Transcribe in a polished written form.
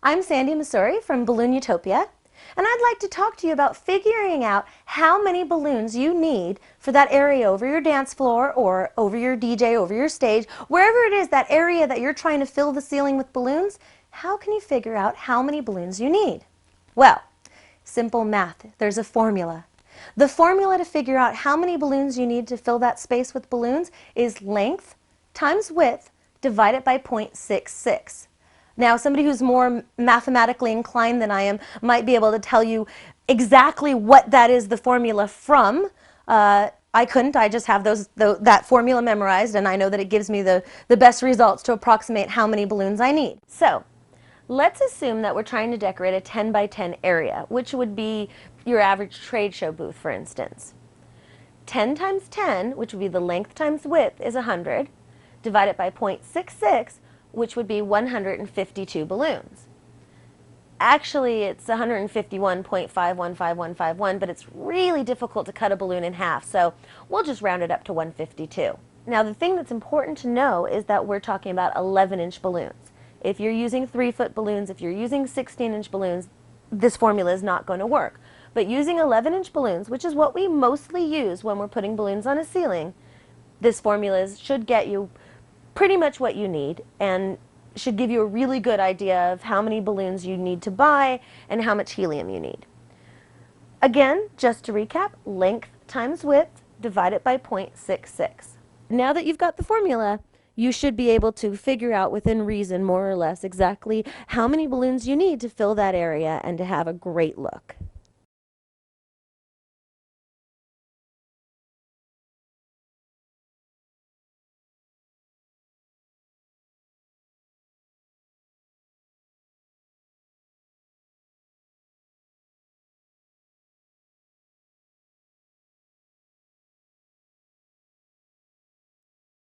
I'm Sandy Missouri from Balloon Utopia, and I'd like to talk to you about figuring out how many balloons you need for that area over your dance floor or over your DJ, over your stage, wherever it is, that area that you're trying to fill the ceiling with balloons. How can you figure out how many balloons you need? Well, simple math. There's a formula. The formula to figure out how many balloons you need to fill that space with balloons is length times width divided by 0.66. Now, somebody who's more mathematically inclined than I am might be able to tell you exactly what that is the formula from. I couldn't. I just have that formula memorized, and I know that it gives me the best results to approximate how many balloons I need. So, let's assume that we're trying to decorate a 10 by 10 area, which would be your average trade show booth, for instance. 10 times 10, which would be the length times width, is 100, divided by 0.66, which would be 152 balloons. Actually, it's 151.515151, but it's really difficult to cut a balloon in half, so we'll just round it up to 152. Now, the thing that's important to know is that we're talking about 11-inch balloons. If you're using 3-foot balloons, if you're using 16-inch balloons, this formula is not going to work. But using 11-inch balloons, which is what we mostly use when we're putting balloons on a ceiling, this formula should get you pretty much what you need and should give you a really good idea of how many balloons you need to buy and how much helium you need. Again, just to recap, length times width divided by 0.66. Now that you've got the formula, you should be able to figure out within reason, more or less, exactly how many balloons you need to fill that area and to have a great look.